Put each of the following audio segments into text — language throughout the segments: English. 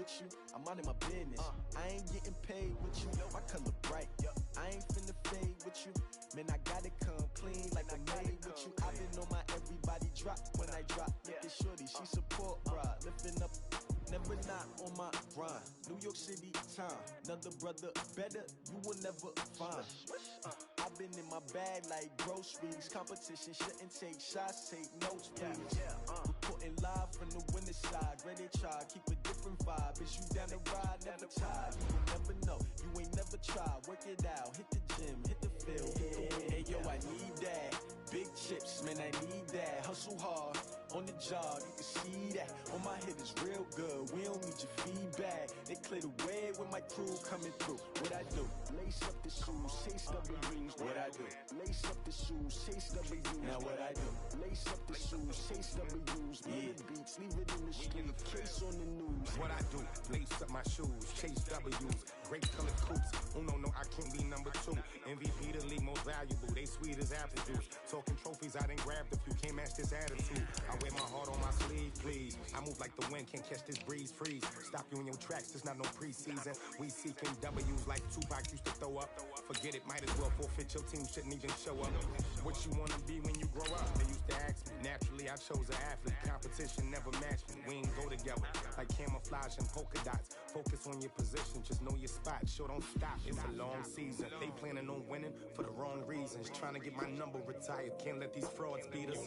with you. I'm out of my business. I ain't getting paid with you. My color bright. I ain't finna fade with you. Man, I gotta come clean like I made with you. I been on my everybody drop when I drop. Look at shorty, she support ride. Lifting up, never not on my grind. New York City time, another brother better, you will never find. I've been in my bag like groceries. Competition shouldn't take shots, take notes, please. Reporting live from the winter side. Ready to try, keep a different vibe. Is you down the ride, never tired. You will never know, you ain't never tried. Work it out, hit the gym, hit the field, hit the wind. Hey yo, I need that. Big chips, man, I need that. Hustle hard, on the job, you can see that. On my head is real good, we don't need your feedback. They clear the way with my crew coming through. What I do? Lace up the shoes, chase W's. What I do? Lace up the shoes, chase W's. Now what I do? Lace up the shoes, chase W's. Yeah. Beats, leave it in the street, case on the news. What I do? Lace up my shoes, chase W's. Great colored coops. Oh no, I can't be number 2. MVP the league most valuable. They sweet as apple juice. Talking trophies, I done grabbed a few. Can't match this attitude. I wear my heart on my sleeve, please. I move like the wind, can't catch this breeze. Freeze. Stop you in your tracks. There's not no preseason. We seeking W's like Tupac used to throw up. Forget it, might as well forfeit. Your team shouldn't even show up. What you wanna be when you grow up? They used to ask me. Naturally, I chose an athlete. Competition never matched me. We ain't go together like camouflage and polka dots. Focus on your position, just know your spot. Sure, don't stop. It's a long season. They planning on winning for the wrong reasons. Trying to get my number retired. Can't let these frauds beat us.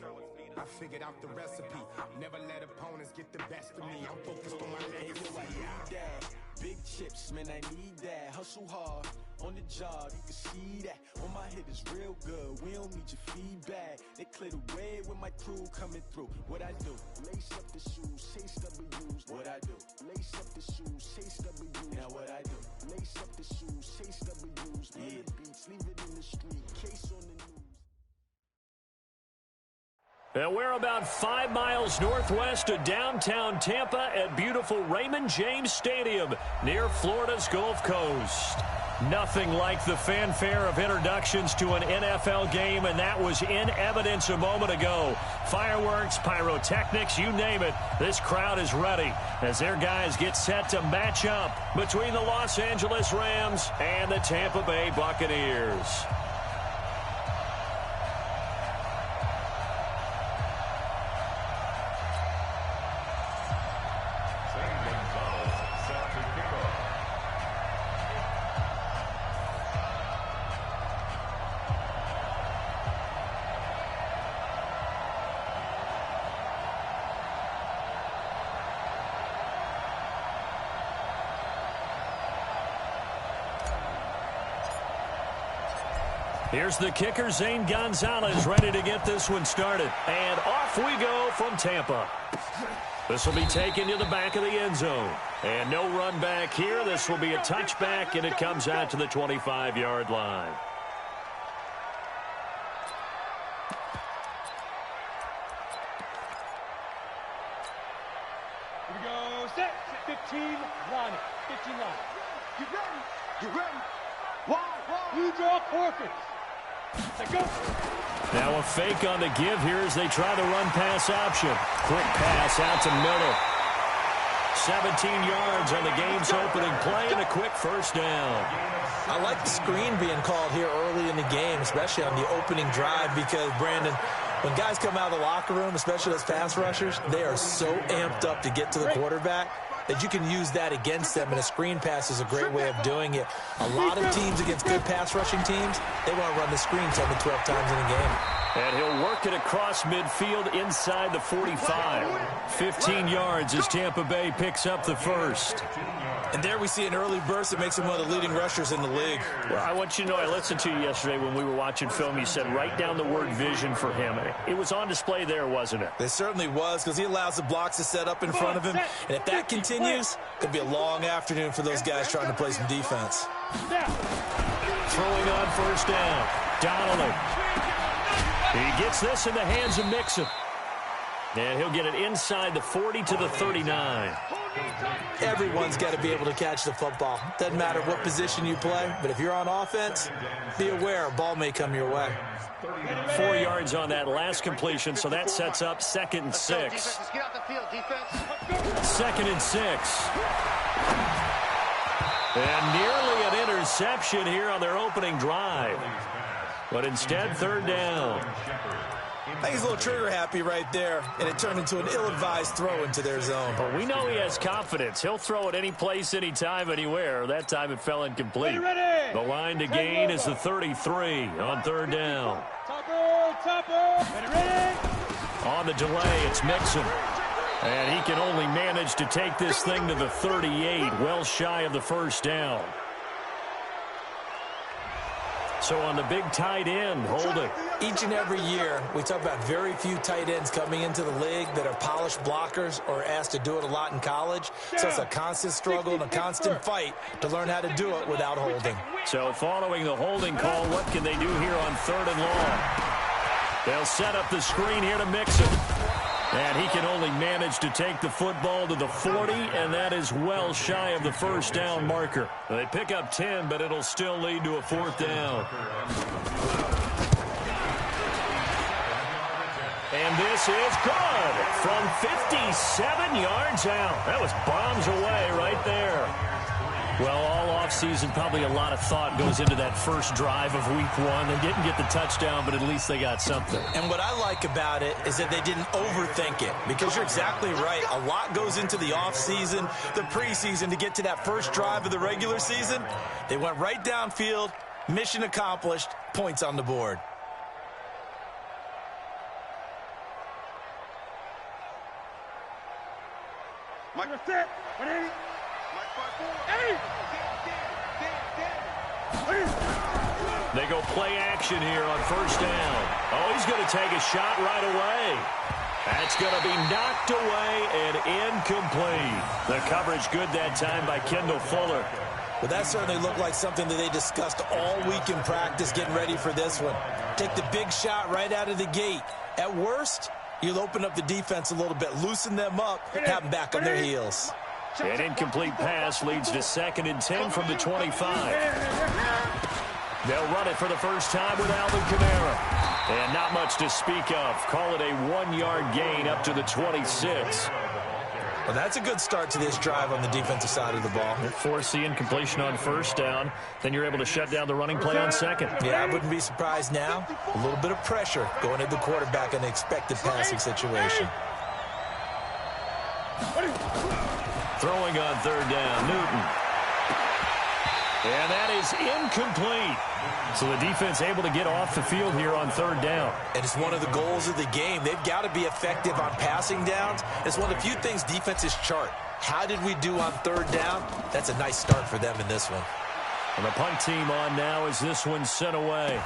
I figured out the recipe. Never let opponents get the best of me. I'm focused on my legacy. I need that. Big chips, man, I need that. Hustle hard, on the job, you can see that. On my head is real good, we don't need your feedback. They clear the way with my crew coming through. What I do? Lace up the shoes, chase W's. What I do? Lace up the shoes, chase W's. Now what I do? Lace up the shoes, chase W's. Yeah. Beats, leave it in the street, case on the news. And we're about 5 miles northwest of downtown Tampa at beautiful Raymond James Stadium near Florida's Gulf Coast. Nothing like the fanfare of introductions to an NFL game, and that was in evidence a moment ago. Fireworks, pyrotechnics, you name it. This crowd is ready as their guys get set to match up between the Los Angeles Rams and the Tampa Bay Buccaneers. Here's the kicker, Zane Gonzalez, ready to get this one started. And off we go from Tampa. This will be taken to the back of the end zone. And no run back here. This will be a touchback, and it comes out to the 25-yard line. Here we go. Set. 15 line. 15 line. You ready? You ready? One. You draw forfeit. Go. Now a fake on the give here as they try the run-pass option. Quick pass out to Miller. 17 yards on the game's opening play and a quick first down. I like the screen being called here early in the game, especially on the opening drive, because, Brandon, when guys come out of the locker room, especially those pass rushers, they are so amped up to get to the quarterback that you can use that against them, and a screen pass is a great way of doing it. A lot of teams against good pass rushing teams, they want to run the screen 10 to 12 times in a game. And he'll work it across midfield inside the 45. 15 yards as Tampa Bay picks up the first. And there we see an early burst that makes him one of the leading rushers in the league. Well, I want you to know, I listened to you yesterday when we were watching film. You said write down the word vision for him. It was on display there, wasn't it? It certainly was, because he allows the blocks to set up in front of him. And if that continues, it could be a long afternoon for those guys trying to play some defense. Throwing on first down. Donnelly. He gets this in the hands of Mixon. And he'll get it inside the 40 to the 39. Everyone's got to be able to catch the football. Doesn't matter what position you play, but if you're on offense, be aware a ball may come your way. 4 yards on that last completion, so that sets up 2nd and 6. 2nd and 6. And nearly an interception here on their opening drive. But instead, 3rd down. I think he's a little trigger happy right there, and it turned into an ill-advised throw into their zone. But we know he has confidence. He'll throw it any place, anytime, anywhere. That time it fell incomplete. The line to gain is the 33 on 3rd down. On the delay, it's Mixon. And he can only manage to take this thing to the 38, well shy of the 1st down. So on the big tight end, Holden. Each and every year, we talk about very few tight ends coming into the league that are polished blockers or asked to do it a lot in college. So it's a constant struggle and a constant fight to learn how to do it without holding. So following the holding call, what can they do here on 3rd and long? They'll set up the screen here to Mixon. And he can only manage to take the football to the 40, and that is well shy of the 1st down marker. They pick up 10, but it'll still lead to a 4th down. And this is good from 57 yards out. That was bombs away right there. Well, all offseason, probably a lot of thought goes into that first drive of week 1. They didn't get the touchdown, but at least they got something. And what I like about it is that they didn't overthink it, because you're exactly right. A lot goes into the offseason, the preseason, to get to that first drive of the regular season. They went right downfield, mission accomplished, points on the board. Mike, set. They go play action here on 1st down. Oh, he's going to take a shot right away. That's going to be knocked away and incomplete. The coverage good that time by Kendall Fuller. Well, that certainly looked like something that they discussed all week in practice, getting ready for this one. Take the big shot right out of the gate. At worst, you'll open up the defense a little bit, loosen them up, have them back on their heels. An incomplete pass leads to 2nd and 10 from the 25. They'll run it for the first time with Alvin Kamara. And not much to speak of. Call it a 1-yard gain up to the 26. Well, that's a good start to this drive on the defensive side of the ball. Force the incompletion on 1st down. Then you're able to shut down the running play on 2nd. Yeah, I wouldn't be surprised now. A little bit of pressure going at the quarterback in an expected passing situation. Throwing on 3rd down, Newton. And that is incomplete. So the defense able to get off the field here on 3rd down. And it's one of the goals of the game. They've got to be effective on passing downs. It's one of the few things defenses chart. How did we do on 3rd down? That's a nice start for them in this one. And the punt team on now as this one's sent away.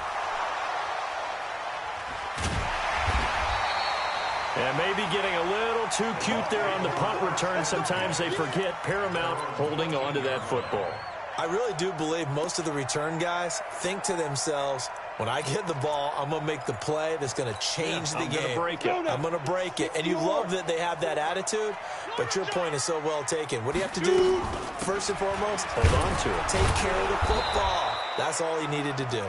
And maybe getting a little too cute there on the punt return. Sometimes they forget paramount holding on to that football. I really do believe most of the return guys think to themselves, when I get the ball, I'm going to make the play that's going to change the game. I'm going to break it. I'm going to break it. And you love that they have that attitude, but your point is so well taken. What do you have to do? First and foremost, hold on to it. Take care of the football. That's all he needed to do.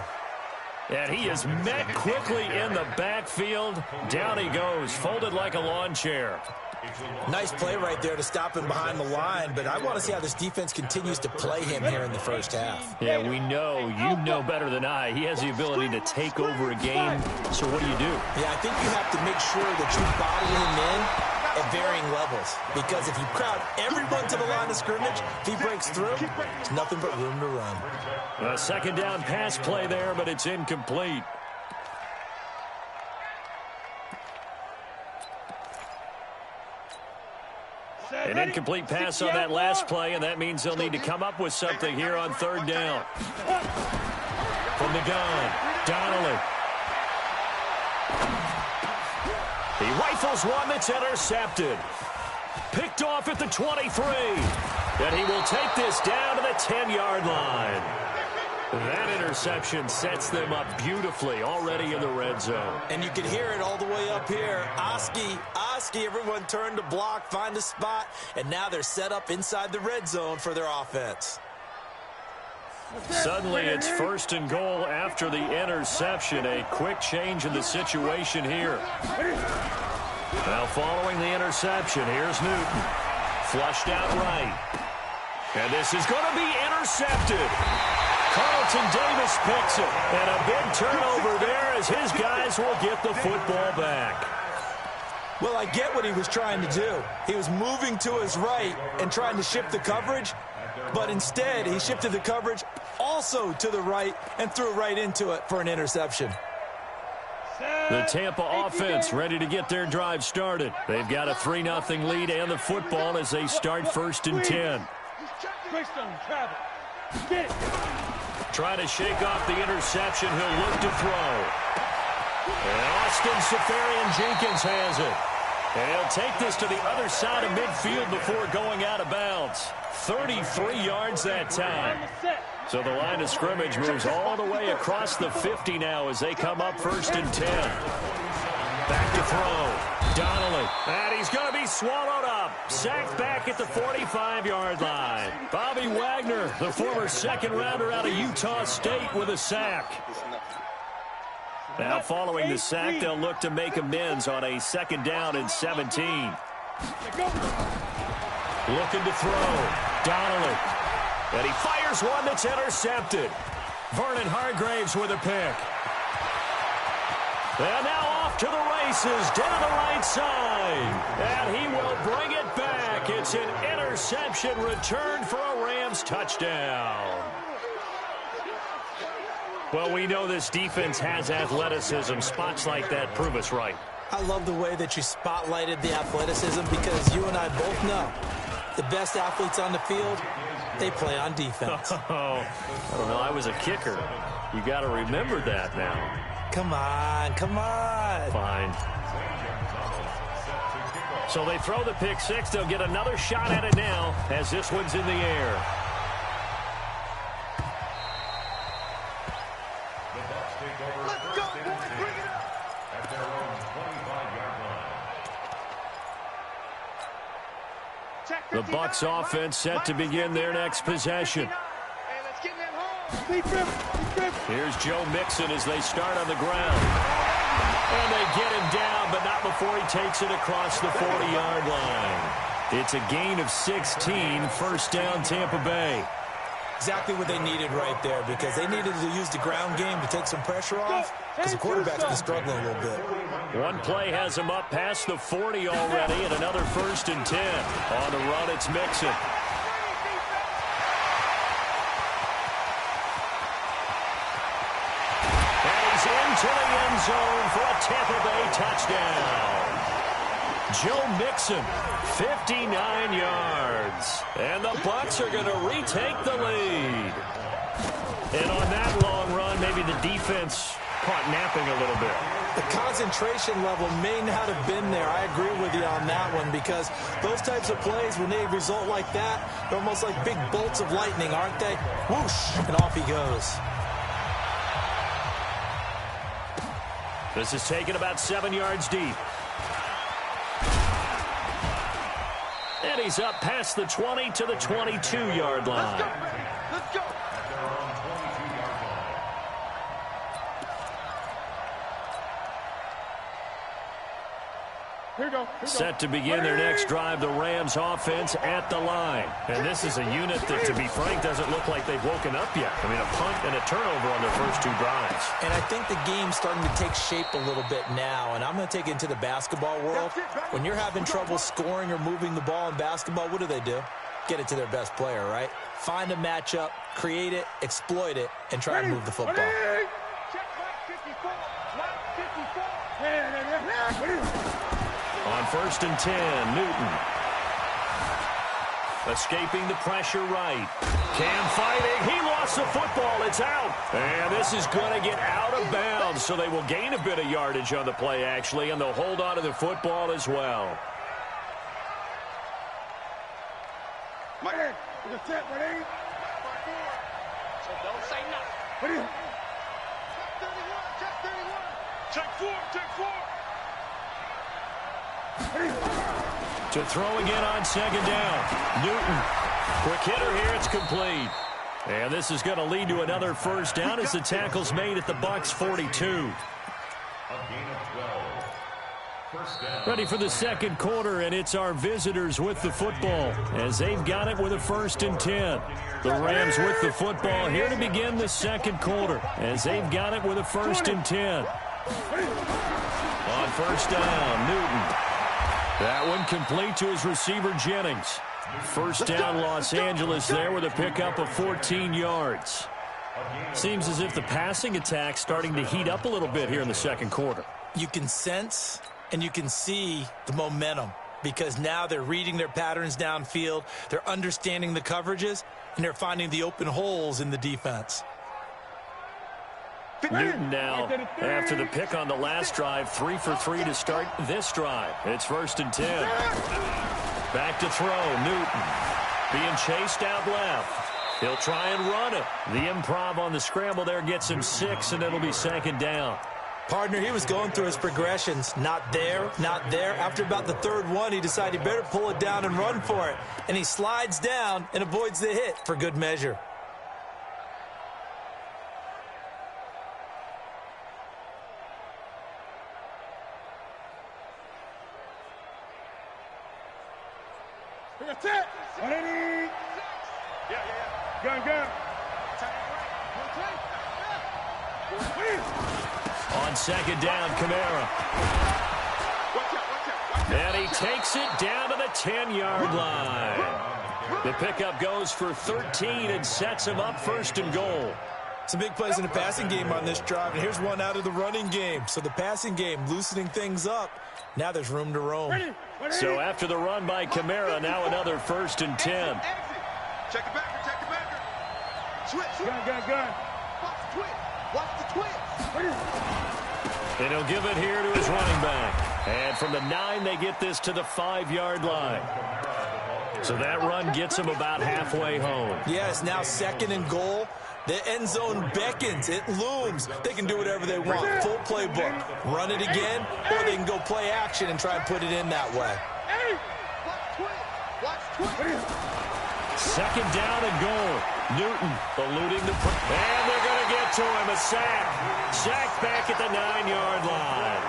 And he is met quickly in the backfield. Down he goes, folded like a lawn chair. Nice play right there to stop him behind the line, but I want to see how this defense continues to play him here in the first half. Yeah, we know. You know better than I. He has the ability to take over a game. So what do you do? Yeah, I think you have to make sure that you bottle him in at varying levels, because if you crowd everyone to the line of scrimmage, if he breaks through, there's nothing but room to run. A 2nd down pass play there, but it's incomplete. An incomplete pass on that last play, and that means they'll need to come up with something here on 3rd down. From the gun, Donnelly. He rifles one that's intercepted. Picked off at the 23. And he will take this down to the 10-yard line. That interception sets them up beautifully already in the red zone. And you can hear it all the way up here. Oski Husky. Everyone turned to block, find a spot, and now they're set up inside the red zone for their offense. Suddenly it's 1st and goal after the interception. A quick change in the situation here. Now following the interception, here's Newton. Flushed out right. And this is going to be intercepted. Carlton Davis picks it. And a big turnover there as his guys will get the football back. Well, I get what he was trying to do. He was moving to his right and trying to shift the coverage, but instead he shifted the coverage also to the right and threw right into it for an interception. The Tampa offense ready to get their drive started. They've got a 3-0 lead and the football as they start 1st and 10. Trying to shake off the interception. He'll look to throw. And Austin Seferian-Jenkins has it. And he'll take this to the other side of midfield before going out of bounds. 33 yards that time. So the line of scrimmage moves all the way across the 50 now as they come up 1st and 10. Back to throw. Donnelly. And he's going to be swallowed up. Sacked back at the 45-yard line. Bobby Wagner, the former second-rounder out of Utah State, with a sack. Now following the sack, they'll look to make amends on a 2nd down and 17. Looking to throw. Donnelly. And he fires one that's intercepted. Vernon Hargraves with a pick. And now off to the races down the right side. And he will bring it back. It's an interception return for a Rams touchdown. Well, we know this defense has athleticism. Spots like that prove us right. I love the way that you spotlighted the athleticism because you and I both know the best athletes on the field, they play on defense. Oh, I don't know. I was a kicker. You got to remember that now. Come on, come on. Fine. So they throw the pick six. They'll get another shot at it now as this one's in the air. Let's go, boys. Bring it up. At their own 25-yard line. The Bucs offense set to begin their next possession. Here's Joe Mixon as they start on the ground. And they get him down, but not before he takes it across the 40-yard line. It's a gain of 16, 1st down Tampa Bay. Exactly what they needed right there because they needed to use the ground game to take some pressure off because the quarterback's been struggling a little bit. One play has him up past the 40 already and another 1st and 10. On the run, it's Mixon. To the end zone for a Tampa Bay touchdown. Joe Mixon, 59 yards. And the Bucs are going to retake the lead. And on that long run, maybe the defense caught napping a little bit. The concentration level may not have been there. I agree with you on that one because those types of plays, when they result like that, they're almost like big bolts of lightning, aren't they? Whoosh, and off he goes. This is taken about 7 yards deep. And he's up past the 20 to the 22-yard line. Let's go, baby. Let's go. Here we go. Set to begin their next drive, the Rams offense at the line. And this is a unit that, to be frank, doesn't look like they've woken up yet. I mean, a punt and a turnover on their first 2 drives. And I think the game's starting to take shape a little bit now. And I'm going to take it into the basketball world. When you're having trouble scoring or moving the ball in basketball, what do? Get it to their best player, right? Find a matchup, create it, exploit it, and try to move the football. Check Mike 54. Mike 54. On 1st and 10, Newton. Escaping the pressure right. Cam fighting. He lost the football. It's out. And this is going to get out of bounds, so they will gain a bit of yardage on the play, actually, and they'll hold on to the football as well. Mike, with a set, ready? So don't say nothing. Ready? Check 31. Check 4. Check 4. To throw again on second down. Newton. Quick hitter here. It's complete. And this is going to lead to another first down as the tackle's made at the Bucs 42. Ready for the second quarter, and it's our visitors with the football as they've got it with a 1st and 10. The Rams with the football here to begin the second quarter as they've got it with a 1st and 10. On first down, Newton. That one complete to his receiver, Jennings. First down, Los Angeles there with a pickup of 14 yards. Seems as if the passing attack's starting to heat up a little bit here in the second quarter. You can sense and you can see the momentum because now they're reading their patterns downfield, they're understanding the coverages, and they're finding the open holes in the defense. Newton now, after the pick on the last drive, 3 for 3 to start this drive. It's 1st and 10. Back to throw, Newton. Being chased out left. He'll try and run it. The improv on the scramble there gets him 6, and it'll be 2nd down. Partner, he was going through his progressions. Not there, not there. After about the 3rd one, he decided he better pull it down and run for it. And he slides down and avoids the hit for good measure. That's it. 180. Gun. On second down, Kamara. And he takes it down to the 10-yard line. The pickup goes for 13 and sets him up 1st and goal. Some big plays in the passing game on this drive, and here's one out of the running game. So the passing game loosening things up. Now there's room to roam. So after the run by Kamara, now another 1st and 10. Check the backer. Switch. Gun. Watch the twitch. And he'll give it here to his running back. And from the 9, they get this to the 5-yard line. So that run gets him about halfway home. Yes, now 2nd and goal. The end zone beckons. It looms. They can do whatever they want. Full playbook. Run it again, or they can go play action and try and put it in that way. Watch twitch. 2nd down and goal. Newton eluding the... And they're going to get to him. A sack. Sack back at the 9-yard line.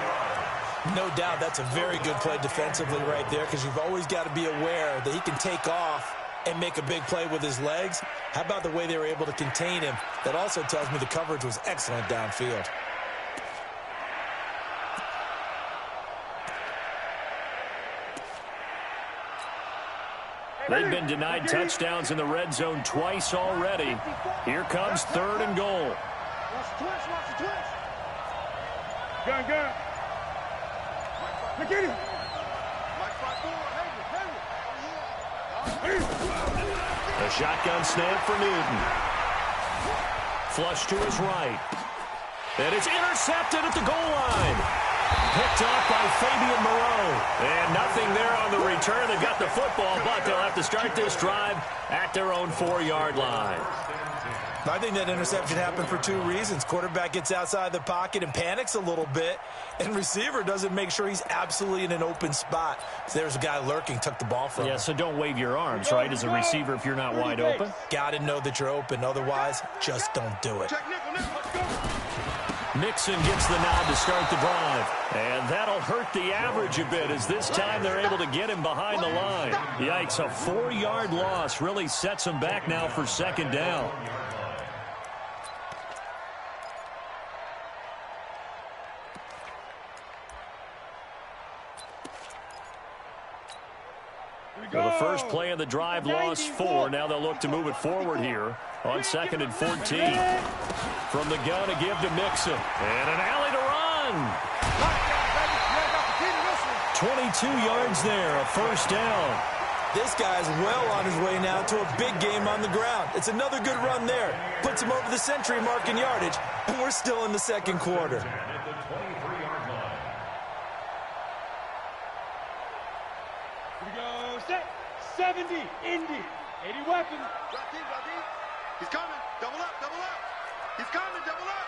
No doubt that's a very good play defensively right there because you've always got to be aware that he can take off and make a big play with his legs. How about the way they were able to contain him? That also tells me the coverage was excellent downfield. They've been denied touchdowns in the red zone twice already. Here comes 3rd and goal. Watch the twitch. Gun. Look at him. A shotgun snap for Newton. Flush to his right. And it's intercepted at the goal line. Picked off by Fabian Moreau. And nothing there on the return. They got the football, but they'll have to start this drive at their own 4-yard line. I think that interception happened for 2 reasons. Quarterback gets outside the pocket and panics a little bit, and receiver doesn't make sure he's absolutely in an open spot. So there's a guy lurking, took the ball from him. Yeah, so don't wave your arms, right, as a receiver if you're not wide open. Got to know that you're open. Otherwise, just don't do it. Mixon gets the nod to start the drive. And that'll hurt the average a bit as this time they're able to get him behind the line. Yikes, a 4-yard loss really sets him back now for 2nd down. Well, the first play of the drive lost 4. Now they'll look to move it forward here on 2nd and 14. From the gun to give to Mixon. And an alley to run. 22 yards there, a 1st down. This guy's well on his way now to a big game on the ground. It's another good run there. Puts him over the century mark in yardage, and we're still in the second quarter. 70, Indy, 80 weapons. Drop deep. He's coming. Double up. He's coming. Double up.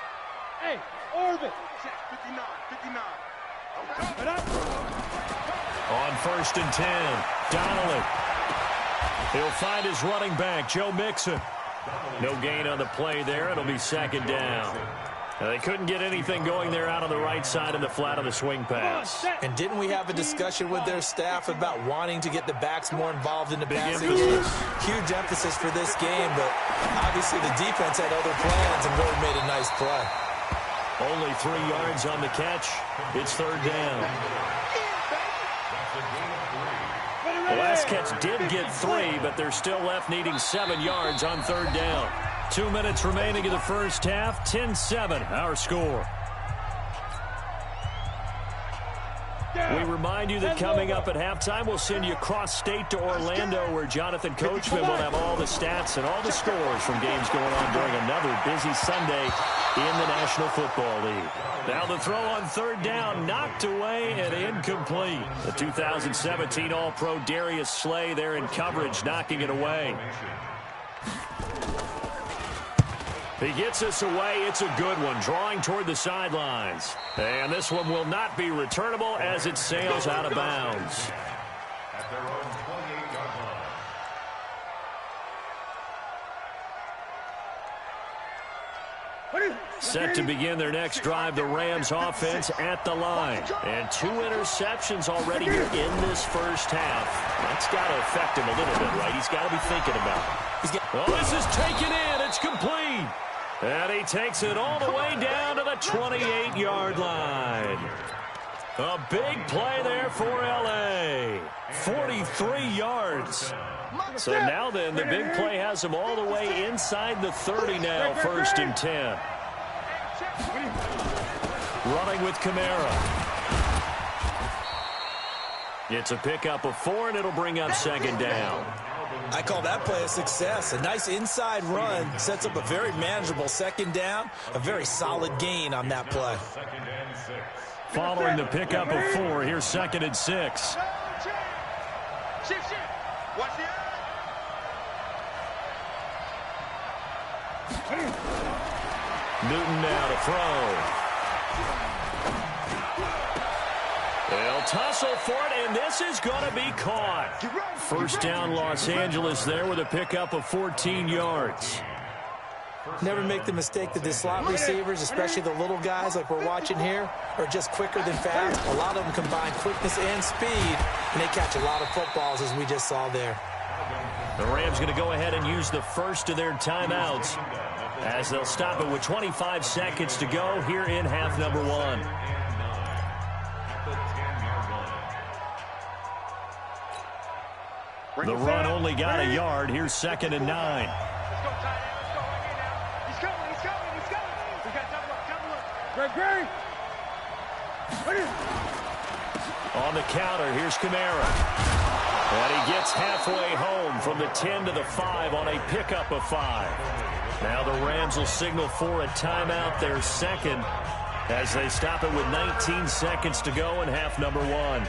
Hey, orbit. Check 59. On 1st and 10, Donnelly. He'll find his running back, Joe Mixon. No gain on the play there. It'll be 2nd down. Now, they couldn't get anything going there out on the right side of the flat of the swing pass. And didn't we have a discussion with their staff about wanting to get the backs more involved in the passing game? Huge emphasis for this game, but obviously the defense had other plans and really made a nice play. Only 3 yards on the catch. It's 3rd down. The last catch did get 3, but they're still left needing 7 yards on 3rd down. 2 minutes remaining in the first half. 10-7, our score. We remind you that coming up at halftime, we'll send you cross-state to Orlando, where Jonathan Coachman will have all the stats and all the scores from games going on during another busy Sunday in the National Football League. Now the throw on 3rd down, knocked away and incomplete. The 2017 All-Pro Darius Slay there in coverage, knocking it away. He gets us away. It's a good one, drawing toward the sidelines. And this one will not be returnable as it sails out of bounds. At their own 28-yard line. Set to begin their next drive, the Rams offense at the line. And 2 interceptions already here in this first half. That's got to affect him a little bit, right? He's got to be thinking about it. Oh, this is taken in. It's complete. And he takes it all the way down to the 28-yard line. A big play there for L.A. 43 yards. So now then, the big play has him all the way inside the 30 now, 1st and 10. Running with Kamara. It's a pickup of 4, and it'll bring up 2nd down. I call that play a success. A nice inside run sets up a very manageable 2nd down. A very solid gain on that play. Following the pickup of 4, here's 2nd and 6. Newton now to throw. They'll tussle for it, and this is going to be caught. 1st down, Los Angeles there with a pickup of 14 yards. Never make the mistake that the slot receivers, especially the little guys like we're watching here, are just quicker than fast. A lot of them combine quickness and speed, and they catch a lot of footballs, as we just saw there. The Rams going to go ahead and use the first of their timeouts as they'll stop it with 25 seconds to go here in half number 1. The run only got a yard. Here's 2nd and 9. On the counter, here's Kamara. And he gets halfway home from the 10 to the 5 on a pickup of 5. Now the Rams will signal for a timeout, their 2nd, as they stop it with 19 seconds to go in half number 1.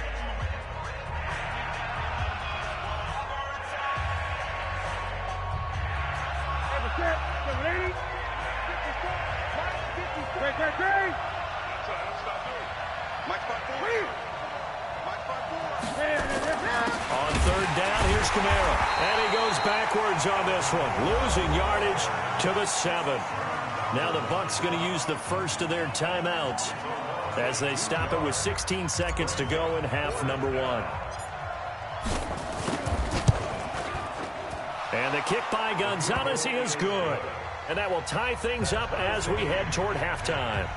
On 3rd down, here's Kamara. And he goes backwards on this one, losing yardage to the 7. Now the Bucs going to use the first of their timeouts as they stop it with 16 seconds to go in half number 1. And the kick by Gonzalez is good. And that will tie things up as we head toward halftime.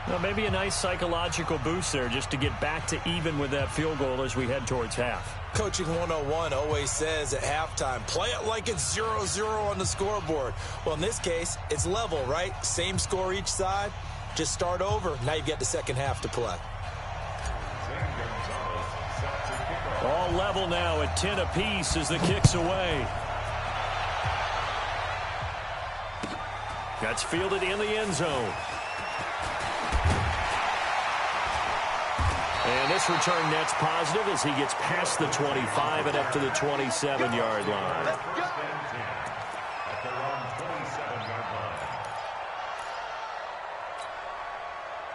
Well, maybe a nice psychological boost there just to get back to even with that field goal as we head towards half. Coaching 101 always says at halftime, play it like it's 0-0 on the scoreboard. Well, in this case, it's level, right? Same score each side. Just start over. Now you've got the second half to play. All level now at 10 apiece as the kick's away. That's fielded in the end zone. And this return net's positive as he gets past the 25 and up to the 27-yard line.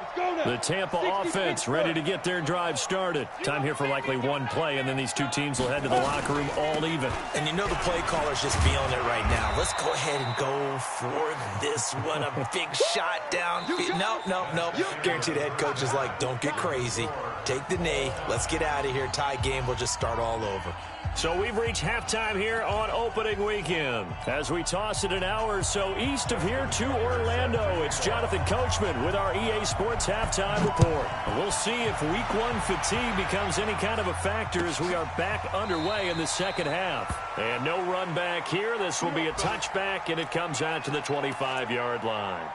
Let's go now. The Tampa offense ready to get their drive started. Time here for likely one play, and then these two teams will head to the locker room all even. And you know the play caller's just feeling it right now. Let's go ahead and go for this one. A big shot down. No. Guaranteed the head coach is like, don't get crazy. Take the knee. Let's get out of here. Tie game. We'll just start all over. So we've reached halftime here on opening weekend. As we toss it an hour or so east of here to Orlando, it's Jonathan Coachman with our EA Sports Halftime Report. We'll see if week one fatigue becomes any kind of a factor as we are back underway in the second half. And no run back here. This will be a touchback, and it comes out to the 25-yard line.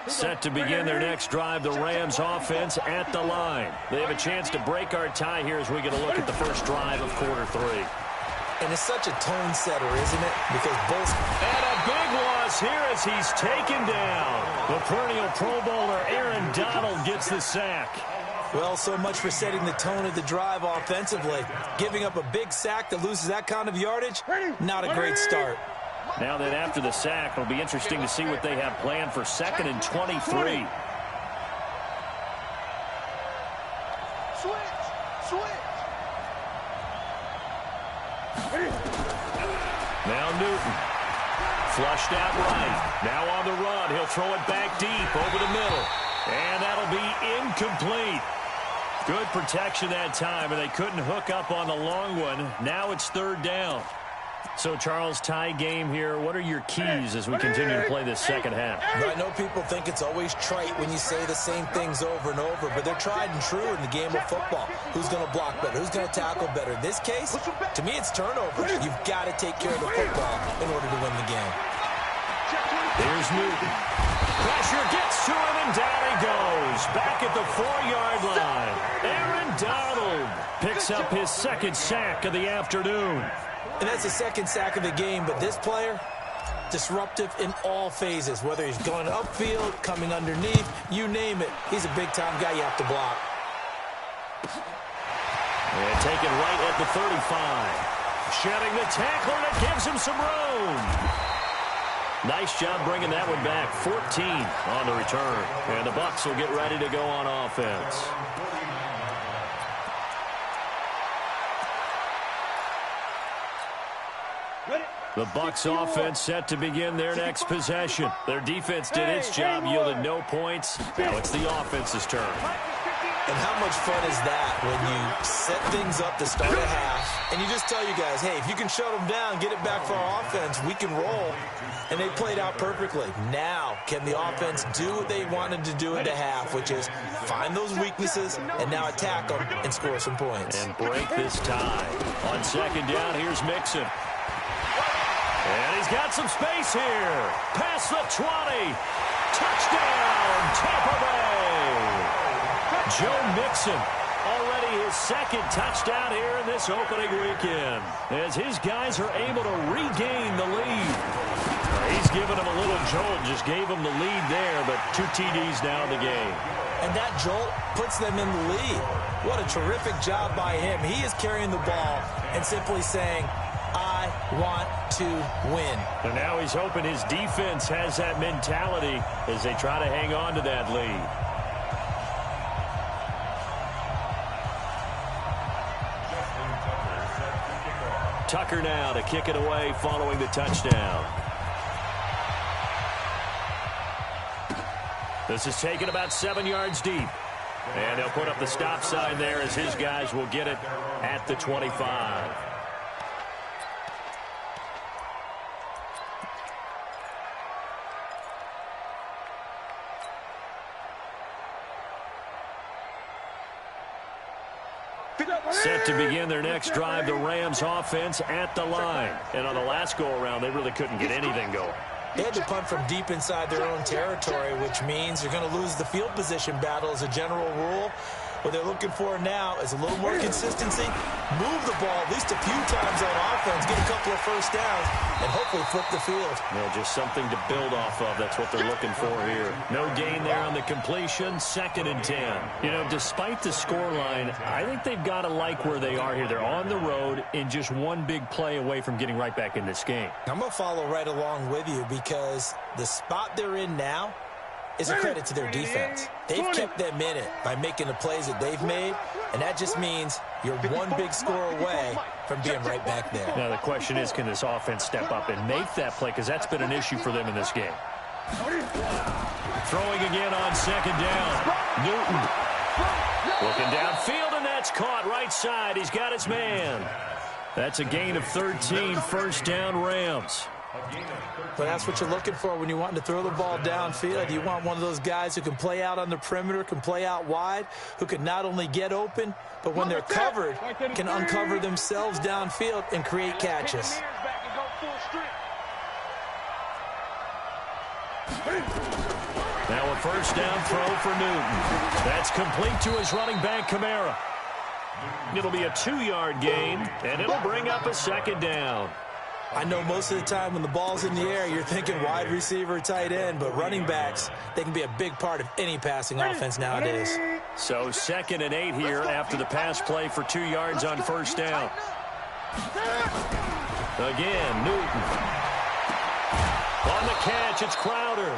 Set to begin their next drive, the Rams offense at the line. They have a chance to break our tie here as we get a look at the first drive of quarter three. And it's such a tone setter, isn't it? Because both... And a big loss here as he's taken down. The perennial Pro Bowler Aaron Donald gets the sack. Well, so much for setting the tone of the drive offensively. Giving up a big sack that loses that kind of yardage, not a great start. Now that after the sack, it'll be interesting to see what they have planned for 2nd and 23. Switch. Now Newton. Flushed out right. Now on the run. He'll throw it back deep over the middle. And that'll be incomplete. Good protection that time, and they couldn't hook up on the long one. Now it's 3rd down. So, Charles, tie game here. What are your keys as we continue to play this second half? I know people think it's always trite when you say the same things over and over, but they're tried and true in the game of football. Who's going to block better? Who's going to tackle better? In this case, to me, it's turnovers. You've got to take care of the football in order to win the game. Here's Newton. Pressure gets to him, and down he goes. Back at the 4-yard line. Aaron Donald picks up his 2nd sack of the afternoon. And that's the 2nd sack of the game, but this player, disruptive in all phases, whether he's going upfield, coming underneath, you name it. He's a big-time guy you have to block. And taken right at the 35. Shedding the tackler, and it gives him some room. Nice job bringing that one back. 14 on the return. And the Bucs will get ready to go on offense. The Bucs offense set to begin their next possession. Their defense did its job, yielded no points. Now it's the offense's turn. And how much fun is that when you set things up to start a half, and you just tell you guys, hey, if you can shut them down, get it back for our offense, we can roll. And they played out perfectly. Now, can the offense do what they wanted to do in the half, which is find those weaknesses and now attack them and score some points. And break this tie. On 2nd down, here's Mixon. And he's got some space here. Past the 20. Touchdown, Tampa Bay. Joe Mixon, already his 2nd touchdown here in this opening weekend, as his guys are able to regain the lead. He's given them a little jolt, just gave them the lead there, but 2 TDs now in the game. And that jolt puts them in the lead. What a terrific job by him. He is carrying the ball and simply saying, I want to win. And now he's hoping his defense has that mentality as they try to hang on to that lead. Tucker now to kick it away following the touchdown. This is taken about 7 yards deep. And they'll put up the stop sign there as his guys will get it at the 25. Set to begin their next drive, the Rams offense at the line. And on the last go-around, they really couldn't get anything going. They had to punt from deep inside their own territory, which means you're going to lose the field position battle as a general rule. What they're looking for now is a little more consistency, move the ball at least a few times on offense, get a couple of first downs, and hopefully flip the field. Yeah, just something to build off of. That's what they're looking for here. No gain there on the completion, 2nd and 10. You know, despite the scoreline, I think they've got to like where they are here. They're on the road and just one big play away from getting right back in this game. I'm going to follow right along with you because the spot they're in now is a credit to their defense. They've kept them in it by making the plays that they've made, and that just means you're one big score away from being right back there. Now the question is, can this offense step up and make that play, because that's been an issue for them in this game. Throwing again on 2nd down. Newton looking downfield, and that's caught right side. He's got his man. That's a gain of 13, 1st down Rams. But that's what you're looking for when you're wanting to throw the ball downfield. You want one of those guys who can play out on the perimeter, can play out wide, who can not only get open, but when they're covered, can uncover themselves downfield and create catches. Now a 1st down throw for Newton. That's complete to his running back, Kamara. It'll be a 2-yard gain, and it'll bring up a 2nd down. I know most of the time when the ball's in the air, you're thinking wide receiver, tight end, but running backs, they can be a big part of any passing offense nowadays. So 2nd and 8 here after the pass play for 2 yards on 1st down. Again, Newton. On the catch, it's Crowder.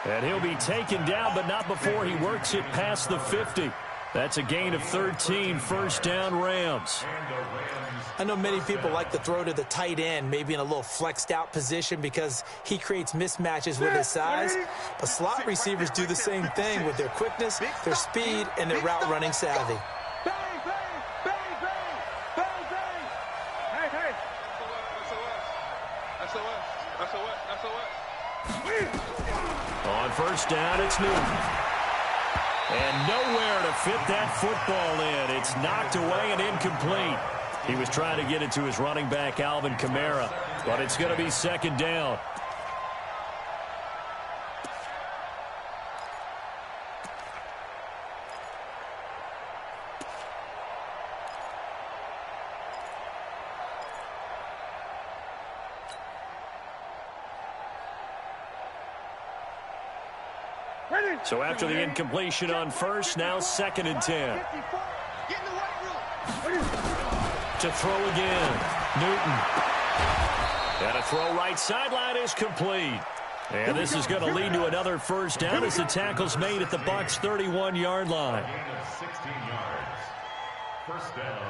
And he'll be taken down, but not before he works it past the 50. That's a gain of 13, 1st down Rams. I know many people like to throw to the tight end, maybe in a little flexed out position because he creates mismatches with his size. But slot receivers do the same thing with their quickness, their speed, and their route running savvy. Bang, bang, bang, bang, bang, bang. Hey, hey. On 1st down, it's Newton. And nowhere to fit that football in. It's knocked away and incomplete. He was trying to get it to his running back, Alvin Kamara, but it's going to be 2nd down. So after the incompletion on 1st, now 2nd and 10. To throw again, Newton. And a throw right sideline is complete. And this is going to lead to another 1st down as the tackle's made at the Bucs' 31-yard line. 16 yards. 1st down,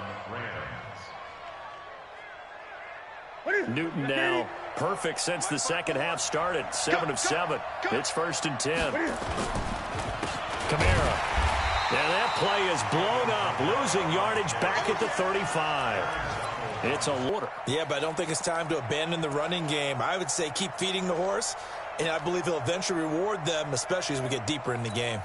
Rams. Newton now perfect since the 2nd half started. 7 of 7. It's 1st and 10. Kamara. And that play is blown up, losing yardage back at the 35. It's a water. Yeah, but I don't think it's time to abandon the running game. I would say keep feeding the horse, and I believe he'll eventually reward them, especially as we get deeper in the game.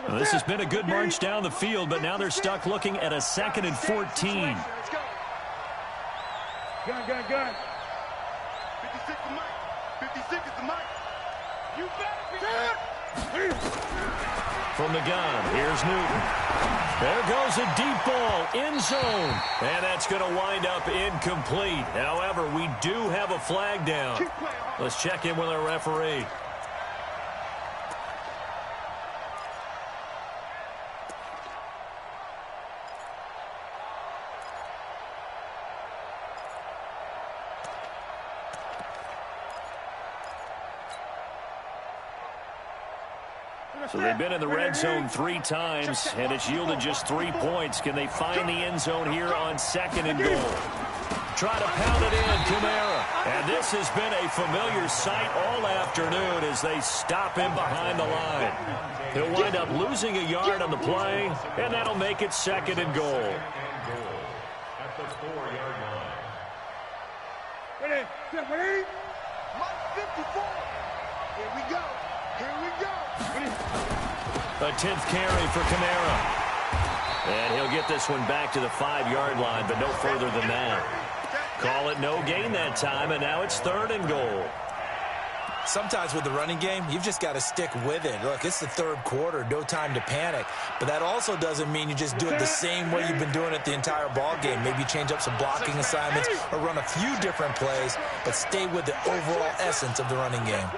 Well, this has been a good march down the field, but now they're stuck looking at a 2nd and 14. Gun. 56 the mic. 56 is the mic. You better be. From the gun, here's Newton. There goes a deep ball, end zone. And that's going to wind up incomplete. However, we do have a flag down. Let's check in with our referee. So they've been in the red zone 3 times, and it's yielded just 3 points. Can they find the end zone here on 2nd and goal? Try to pound it in, Kamara. And this has been a familiar sight all afternoon as they stop him behind the line. He'll wind up losing a yard on the play, and that'll make it 2nd and goal. At the 4-yard line. Ready? Mike 54. Here we go. A 10th carry for Kamara. And he'll get this one back to the 5-yard line, but no further than that. Call it no gain that time, and now it's 3rd and goal. Sometimes with the running game, you've just got to stick with it. Look, it's the third quarter, no time to panic. But that also doesn't mean you just do it the same way you've been doing it the entire ball game. Maybe change up some blocking assignments or run a few different plays, but stay with the overall essence of the running game.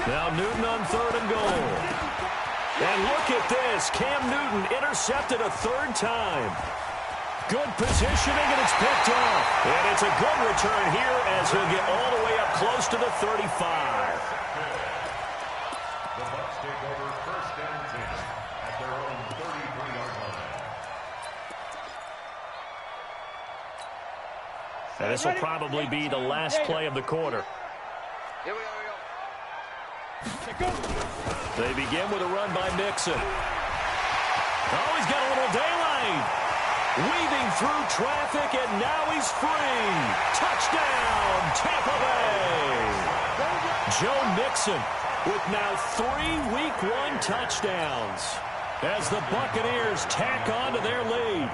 Now Newton on 3rd and goal. And look at this. Cam Newton intercepted a 3rd time. Good positioning, and it's picked off. And it's a good return here as he'll get all the way up close to the 35. The Bucs take over 1st and 10 at their own 33-yard line. And this will probably be the last play of the quarter. Here we go. They begin with a run by Mixon. Oh, he's got a little daylight. Weaving through traffic, and now he's free. Touchdown, Tampa Bay. Joe Mixon with now 3 Week 1 touchdowns as the Buccaneers tack on to their lead.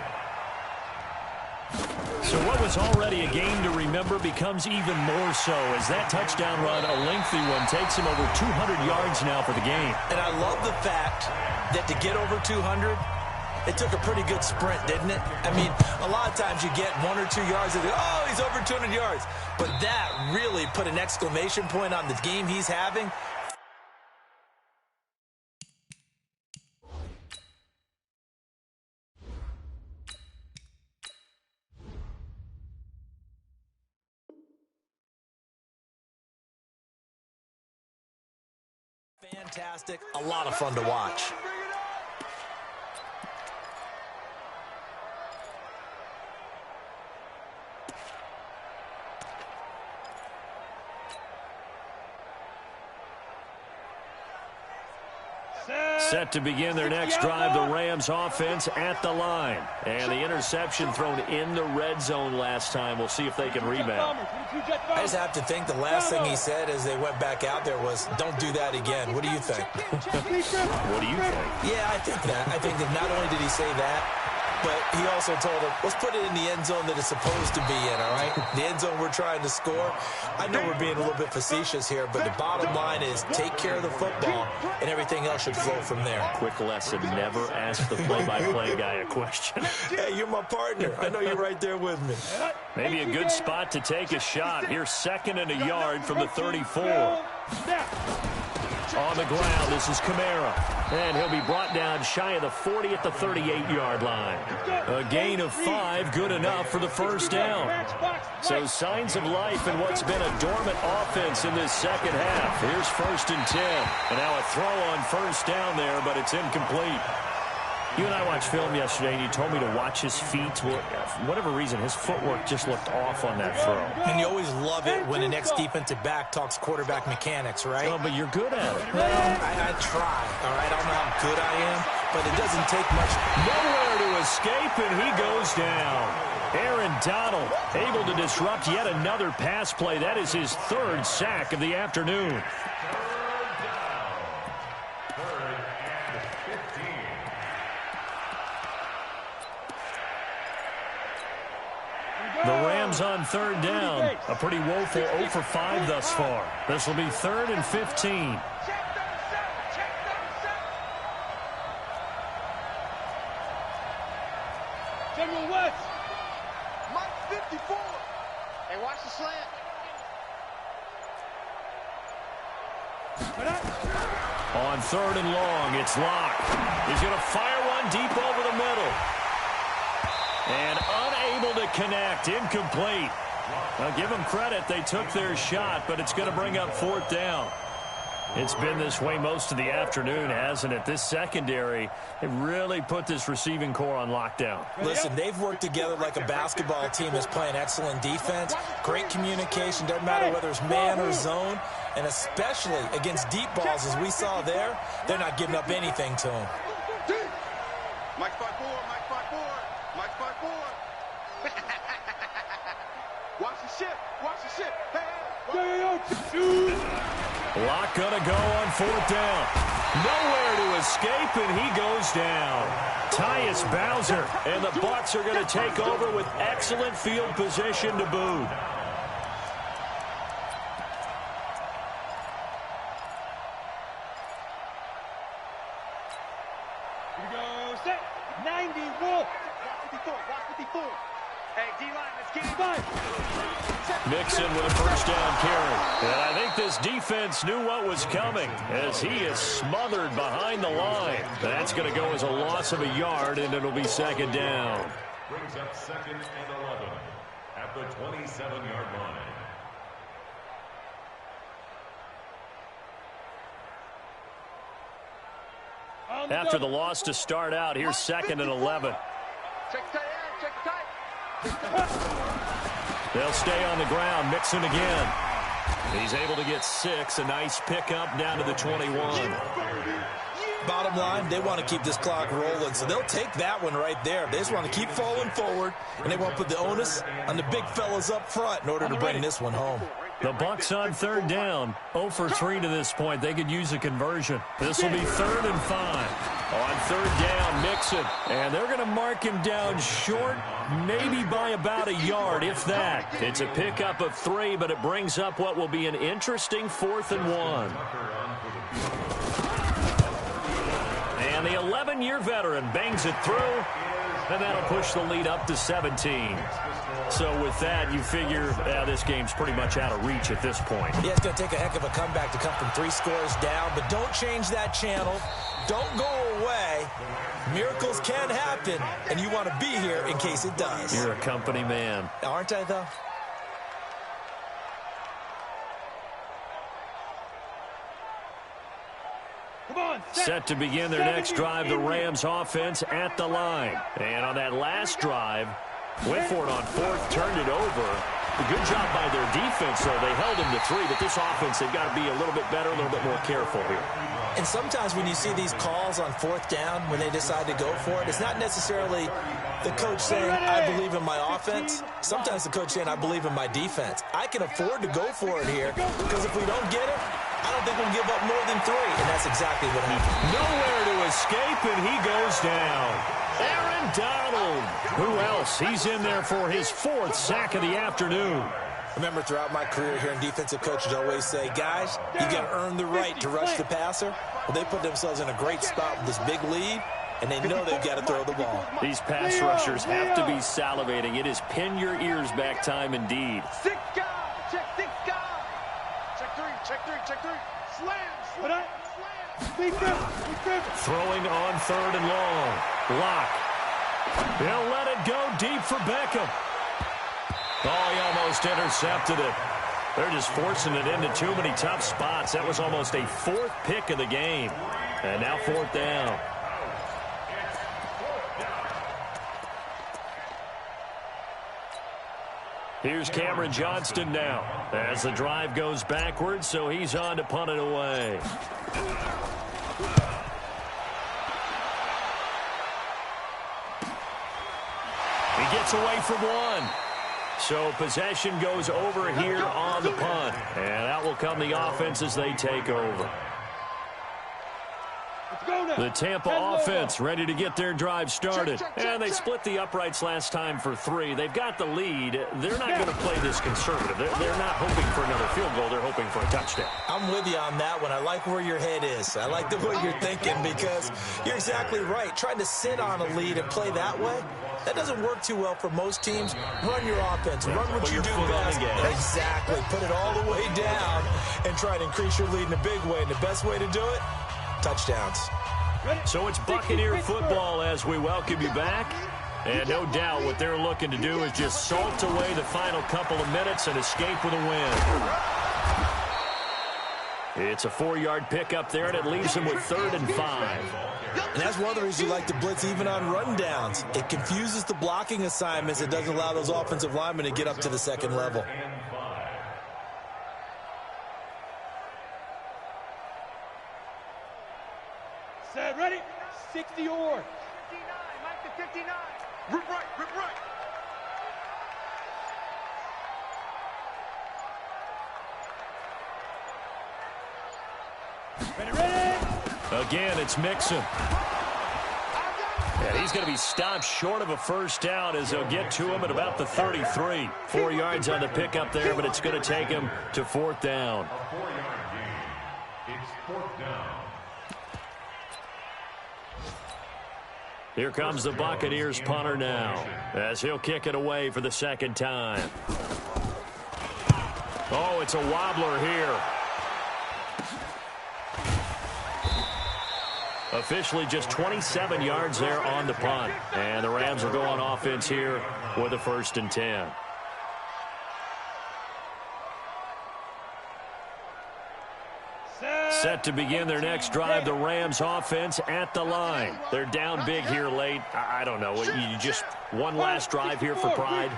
So what was already a game to remember becomes even more so as that touchdown run, a lengthy one, takes him over 200 yards now for the game. And I love the fact that to get over 200, it took a pretty good sprint, didn't it? I mean, a lot of times you get 1 or 2 yards and oh, he's over 200 yards. But that really put an exclamation point on the game he's having. Fantastic. A lot of fun to watch. Set to begin their next drive, the Rams offense at the line. And the interception thrown in the red zone last time. We'll see if they can rebound. I just have to think the last thing he said as they went back out there was, don't do that again. What do you think? What do you think? Yeah, I think that. I think that not only did he say that, but he also told him, let's put it in the end zone that it's supposed to be in, all right? The end zone we're trying to score. I know we're being a little bit facetious here, but the bottom line is take care of the football, and everything else should flow from there. Quick lesson, never ask the play-by-play guy a question. Hey, you're my partner. I know you're right there with me. Maybe a good spot to take a shot. Here's 2nd and a yard from the 34. On the ground, this is Kamara. And he'll be brought down shy of the 40 at the 38-yard line. A gain of 5, good enough for the first down. So signs of life in what's been a dormant offense in this second half. Here's 1st and 10. And now a throw on first down there, but it's incomplete. You and I watched film yesterday, and you told me to watch his feet. Well, for whatever reason, his footwork just looked off on that throw. And you always love it when the next defensive back talks quarterback mechanics, right? Oh, but you're good at it. Well, I try, all right? I don't know how good I am, but it doesn't take much. Nowhere to escape, and he goes down. Aaron Donald able to disrupt yet another pass play. That is his 3rd sack of the afternoon. The Rams on 3rd down. A pretty woeful 0 for 5 thus far. This will be 3rd and 15. General West. Mike 54. Hey, watch the slant. On 3rd and long, it's Locke. He's going to fire one deep over the middle. And unable to connect, incomplete. Now give them credit, they took their shot, but it's going to bring up 4th down. It's been this way most of the afternoon, hasn't it? This secondary, they really put this receiving core on lockdown. Listen, they've worked together like a basketball team that's playing excellent defense. Great communication, doesn't matter whether it's man or zone. And especially against deep balls, as we saw there, they're not giving up anything to them. Mike 5-4, Mike 5-4. Mike 5-4. Watch the ship. Watch the ship. Hey, Locke gonna go on 4th down. Nowhere to escape, and he goes down. Tyus Bowser, and the Bucs are going to take over with excellent field position to boot. Here we go, set, 90, roll. 54, watch 54. Hey, D-line, let's get it. Mixon with a first down carry. And I think this defense knew what was coming as he is smothered behind the line. That's going to go as a loss of a yard, and it'll be second down. Brings up 2nd and 11 at the 27-yard line. After the loss to start out, here's 2nd and 11. Check tight end, check tight. They'll stay on the ground. Mixon again. He's able to get 6. A nice pickup down to the 21. Bottom line, they want to keep this clock rolling, so they'll take that one right there. They just want to keep falling forward, and they want to put the onus on the big fellas up front in order to bring this one home. The Bucs on 3rd down. 0 for 3 to this point. They could use a conversion. This will be 3rd and 5. On 3rd down, Mixon. And they're going to mark him down short, maybe by about a yard, if that. It's a pickup of 3, but it brings up what will be an interesting 4th and 1. And the 11-year veteran bangs it through, and that'll push the lead up to 17. So with that, you figure this game's pretty much out of reach at this point. Yeah, it's going to take a heck of a comeback to come from 3 scores down, but don't change that channel. Don't go away. Miracles can happen, and you want to be here in case it does. You're a company man. Aren't I, though? Set to begin their next drive, the Rams offense at the line. And on that last drive, went for it on 4th, turned it over. A good job by their defense, though. They held him to 3, but this offense, they've got to be a little bit better, a little bit more careful here. And sometimes when you see these calls on 4th down, when they decide to go for it, it's not necessarily the coach saying, I believe in my offense. Sometimes the coach saying, I believe in my defense. I can afford to go for it here, because if we don't get it, I don't think we'll give up more than 3, and that's exactly what happened. Nowhere to escape, and he goes down. Aaron Donald. Who else? He's in there for his 4th sack of the afternoon. Remember, throughout my career here in defensive coaches always say, guys, you got to earn the right to rush the passer. Well, they put themselves in a great spot with this big lead, and they know they've got to throw the ball. These pass rushers have to be salivating. It is pin your ears back time indeed. 6 guys, check 6 guys. Check 3, check 3, check 3. Slam, slam, slam. Throwing on 3rd and long. Lock. He'll let it go deep for Beckham. Oh, he almost intercepted it. They're just forcing it into too many tough spots. That was almost a 4th pick of the game. And now 4th down. Here's Cameron Johnston now as the drive goes backwards, so he's on to punt it away. He gets away from 1. So possession goes over here on the punt. And out will come the offense as they take over. The Tampa offense ready to get their drive started. And they split the uprights last time for 3. They've got the lead. They're not going to play this conservative. They're not hoping for another field goal. They're hoping for a touchdown. I'm with you on that one. I like where your head is. I like the way you're thinking because you're exactly right. Trying to sit on a lead and play that way, that doesn't work too well for most teams. Run your offense. Run what you do best. Exactly. Put it all the way down and try to increase your lead in a big way. And the best way to do it, touchdowns. So it's Buccaneer football as we welcome you back. And no doubt what they're looking to do is just salt away the final couple of minutes and escape with a win. It's a 4-yard pickup there, and it leaves them with 3rd and 5. And that's one of the reasons you like to blitz even on rundowns. It confuses the blocking assignments. It doesn't allow those offensive linemen to get up to the 2nd level. Set, ready? 60 or. 59, Mike to 59. Rip right, rip right. Ready, ready. Again, it's Mixon. And he's going to be stopped short of a first down as they'll get to him at about the 33. 4 yards on the pickup there, but it's going to take him to fourth down. A 4-yard gain. It's fourth down. Here comes the Buccaneers punter now as he'll kick it away for the second time. Oh, it's a wobbler here. Officially just 27 yards there on the punt. And the Rams will go on offense here with a 1st and 10. Set to begin their next drive, the Rams offense at the line. They're down big here late. I don't know. You just one last drive here for pride?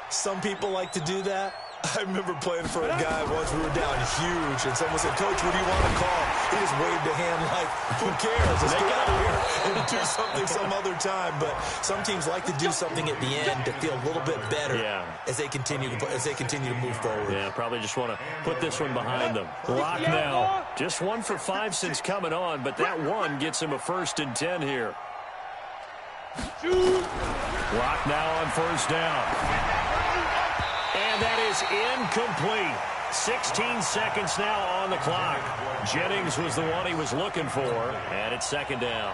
Some people like to do that. I remember playing for a guy once. We were down huge, and someone said, "Coach, what do you want to call?" He just waved a hand like, "Who cares? Let's get out of here and do something some other time." But some teams like to do something at the end to feel a little bit better as they continue to move forward. Yeah, probably just want to put this one behind them. Lock now. Just 1 for 5 since coming on, but that one gets him a 1st and 10 here. Lock now on 1st down. And that is incomplete. 16 seconds now on the clock. Jennings was the one he was looking for, and it's 2nd down.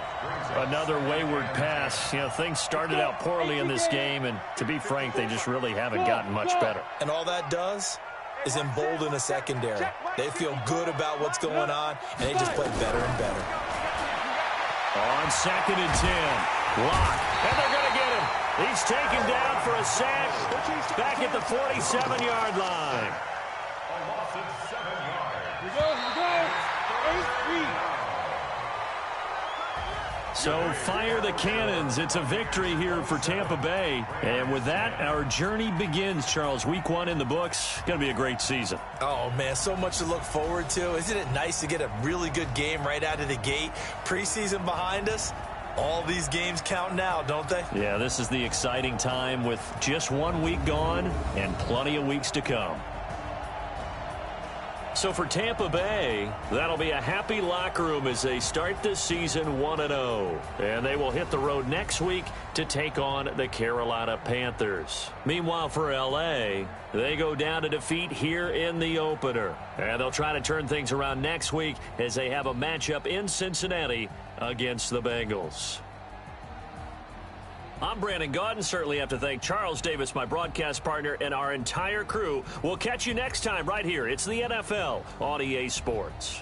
Another wayward pass. You know, things started out poorly in this game, and to be frank, they just really haven't gotten much better. And all that does is embolden a secondary. They feel good about what's going on, and they just play better and better. On 2nd and 10. Lock. And they're going to get him. He's taken down for a sack back at the 47-yard line. A loss of 7 yards. Here we go. 8-3. So fire the cannons. It's a victory here for Tampa Bay. And with that, our journey begins, Charles. Week 1 in the books. Going to be a great season. Oh, man, so much to look forward to. Isn't it nice to get a really good game right out of the gate? Preseason behind us. All these games count now, don't they? Yeah, this is the exciting time with just 1 week gone and plenty of weeks to come. So for Tampa Bay, that'll be a happy locker room as they start this season 1-0. And they will hit the road next week to take on the Carolina Panthers. Meanwhile, for L.A., they go down to defeat here in the opener. And they'll try to turn things around next week as they have a matchup in Cincinnati against the Bengals. I'm Brandon Gaudin. Certainly have to thank Charles Davis, my broadcast partner, and our entire crew. We'll catch you next time right here. It's the NFL on EA Sports.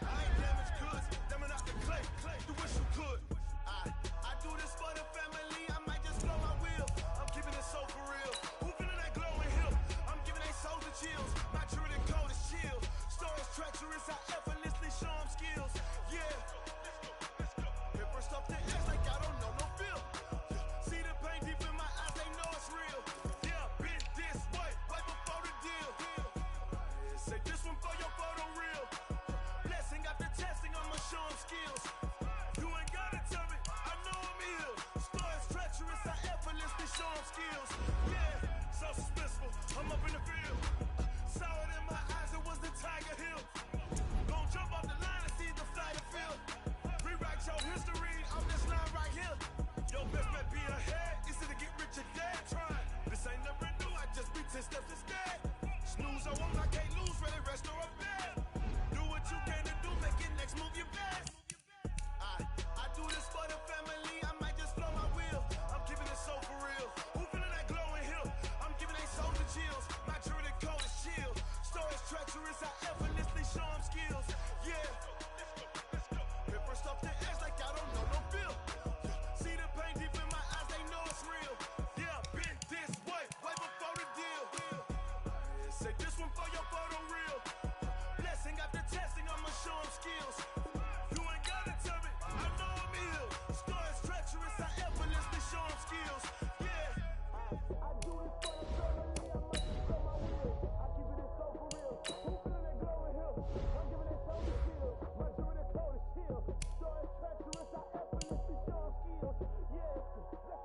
I ain't damaged goods, damn it out the clay. The wish you could. I effortlessly show them skills. Yeah. Hit first off the edge like I don't know no feel. See the pain deep in my eyes, they know it's real. Yeah, been this way, right before the deal. Say this one for your photo reel. Blessing after testing, I'ma show them skills. You ain't gotta tell me, I know I'm ill. Stories treacherous, I effortlessly show them skills. Yeah, so suspenseful, I'm up in the field. Saw it in my eyes, it was the Tiger Hill. Gon' jump off the line and see the flight of field. Rewrite your history on this line right here. Your best bet be ahead, easy to get rich or dead. Try, this ain't never new, I just be 10 steps instead. Snooze, I won't, I can't lose, ready, rest or a bed. Do what you can to do, make it next move your best. I do this for the family, I might just blow my wheel. I'm keeping it so for real. Who feeling that glowing hill? I'm giving they soul the chills. My jewelry cold is chill. Stories treacherous, I effortlessly show them skills. Yeah. Hit first off the edge like I don't know no feel. See the pain deep in my eyes, they know it's real. Yeah, been this way, way before the deal. Say this one for your photo reel. Blessing after testing, I'ma show them skills. You ain't gotta tell me, I know I'm ill. Stories treacherous, I effortlessly show them skills. Yeah. I do this for the family, I might just blow my wheel. I keep it so for real. Who feeling that glowing hill? I'm giving it so the skills. My jewelry cold is chill. Stories treacherous, I effortlessly show them skills. Yeah, let's go.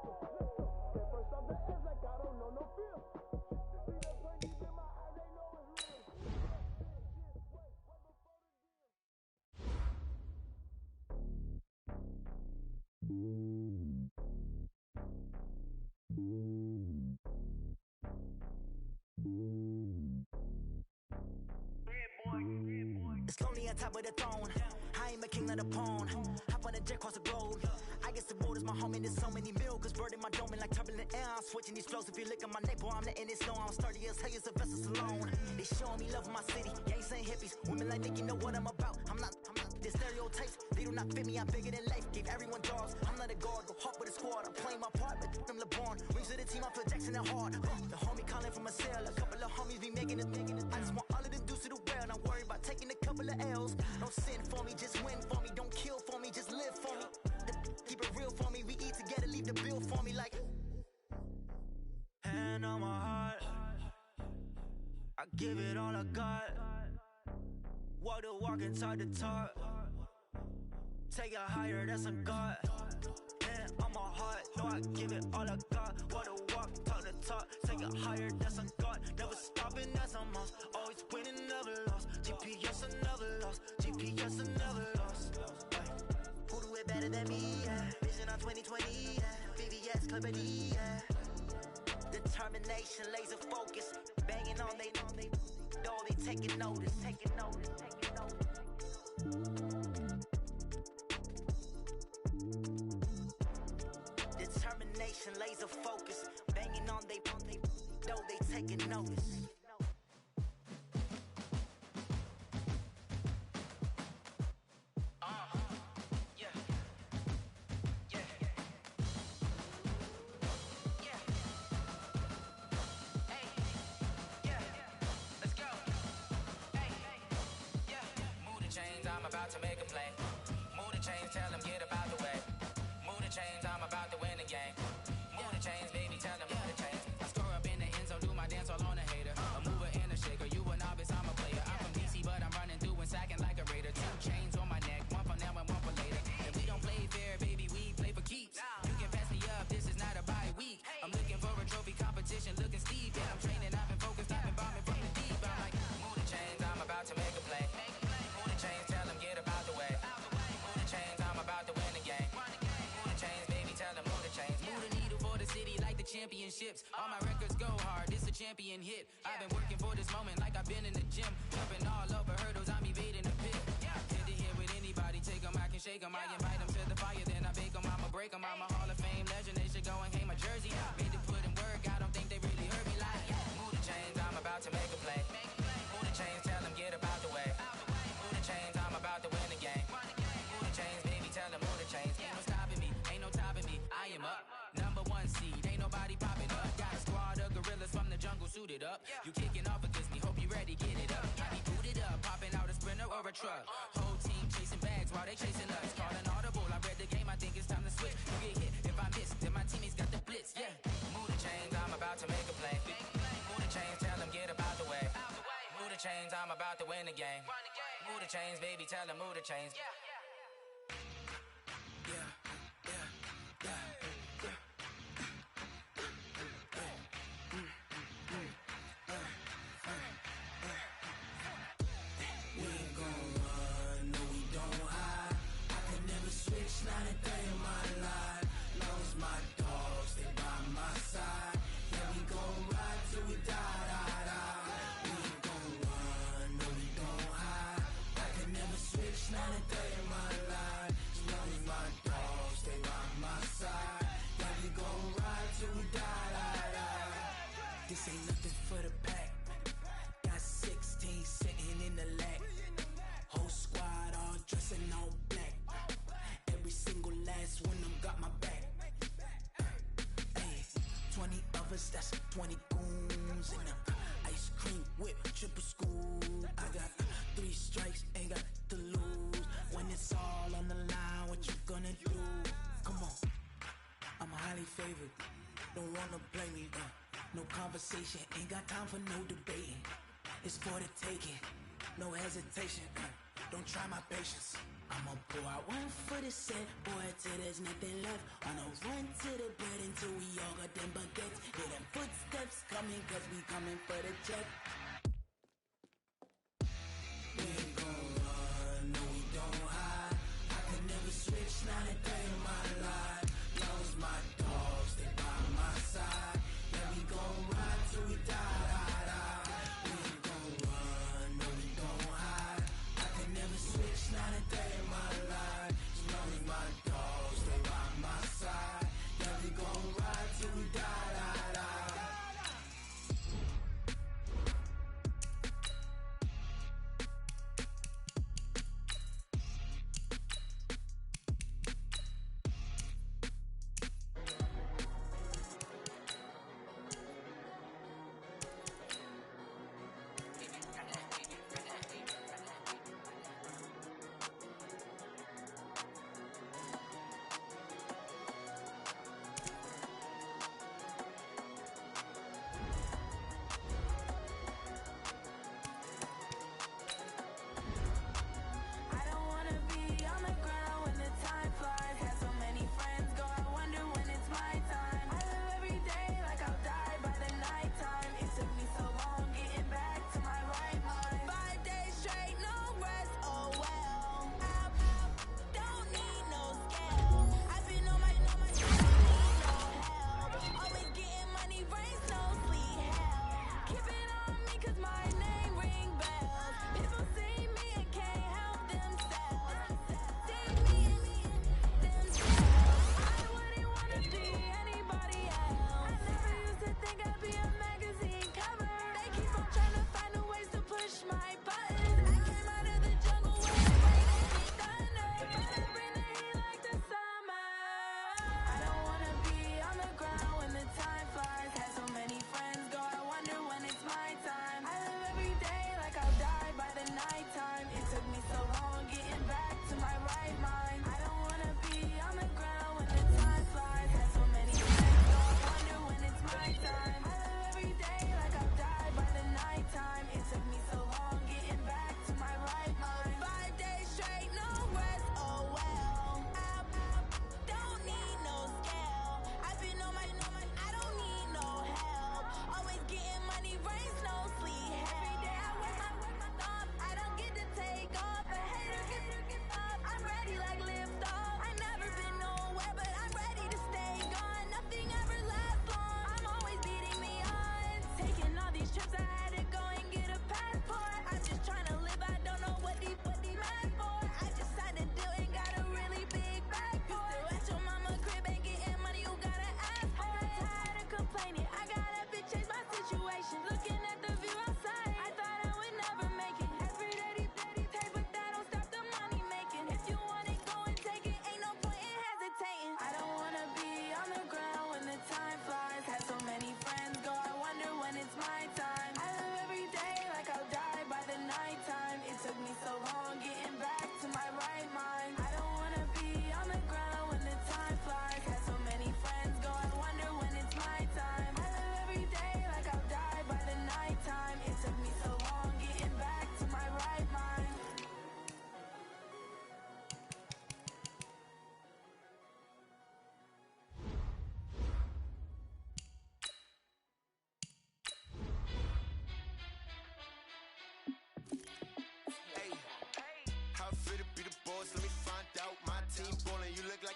Hit first off the edge like I don't know no feel. See the pain deep in my eyes, they know it's real. It's lonely on top of the throne. I ain't a king of the pawn. Hop on a jet across the road. I guess the road is my home and there's so many milkers bird in my dome and like turbulent air. I'm switching these flows. If you look at my neck, boy, I'm letting it snow. I'm sturdy as hell as a vessel alone. They showing me love in my city. Gangs ain't hippies. Women like Nick, you know what I'm about. I'm not the stereotypes. They do not fit me. I'm bigger than life. Gave everyone dogs. I'm not a guard. Go hard with a squad. I'm playing my part, but I'm LeBron. Rings of the team. I feel Jackson and hard. The homie calling from a cell. A couple of homies be making it. I just want all of them dudes to do well. Not worry about taking a couple of L's. Don't sin for me, just win for me. Don't kill for me, just live for me. Keep it real for me. We eat together, leave the bill for me like. Hand on my heart, I give it all I got. Walk the walk and talk the talk. Take it higher, that's a God. Hand on my heart, no, I give it all I got. Walk the walk, talk the talk. Take it higher, that's a God. Never stopping, that's a must. Always winning, never lost. GPS, I never lost. GPS, I never lost. Who do it better than me? Yeah. Vision on 2020, yeah. VVS, Clippity, yeah. Determination, laser focus. Banging on they taking notice. Determination, laser focus. Banging on they taking notice. To make a play. Move the chains, tell them get up out the way. Move the chains, I'm about to win the game. Move the chains, baby, tell them move the chains. I score up in the end zone, do my dance all on a hater. A mover and a shaker, you a novice, I'm a player. I'm from DC, but I'm running through and sacking like a raider. 2 chains on my neck, one for now and one for later. And we don't play fair, baby, we play for keeps. You can pass me up, this is not a bye week. I'm looking for a trophy competition, looking steep. Yeah, I'm training, I've been focused, I've been bombing from the deep. I'm like, move the chains, I'm about to make a play. Move the chains, tell them get up out the way. Move the chains, I'm about to win the game. Move the chains, baby, tell them move the chains. Move the needle for the city like the championships. All my records go hard, this a champion hit. I've been working for this moment like I've been in the gym. Jumping all over hurdles, I'm evading the pit. Hit to hit with anybody, take them, I can shake them. I invite them to the fire, then I bake them. I'ma break them, I'm a Hall of Fame legend. They should go and hang my jersey. Made to put in work, I don't think they really heard me like. Move the chains, I'm about to make a play. Move the chains, tell them get up out the way. Move the chains, I'm about to win the game. Move the chains, baby, tell them move the chains. Ain't no stopping me, ain't no topping me. I am up, number 1 seed, ain't nobody popping up. Got a squad of gorillas from the jungle suited up. You kicking off against me, hope you ready, get it up. I be booted up, popping out a sprinter. or a truck. Whole team chasing bags while they chasing us. Call an audible, I read the game, I think it's time to switch. You get hit, if I miss, then my teammates got the blitz, yeah. Move the chains, I'm about to make a play. Move the chains, tell them get about the way. Move the chains, I'm about to win the game. Move the chains, baby, tell them move the chains. This ain't nothing for the pack. Got 16 sitting in the lap. Whole squad all dressing all black. Every single last one of them got my back. Hey, 20 of us, that's 20 goons in the ice cream whip, triple scoop. I got 3 strikes, ain't got to lose. When it's all on the line, what you gonna do? Come on, I'm highly favored. Don't wanna play me, no conversation, ain't got time for no debating. It's for the taking, no hesitation. Don't try my patience. I'ma pour out one for the set, boy, till there's nothing left. On a run to the bread until we all got them baguettes. Hear them footsteps coming, cause we coming for the check. We ain't gon' run, no we don't hide. I can never switch, not a day in my life. Long as my dogs stay by my side. Yeah, we gon' ride till we die, die, die. We ain't gon' run, no we don't hide. I can never switch, not a day in my life. As long as my dogs stay by my side. Yeah, we gon' ride till we die, die, die.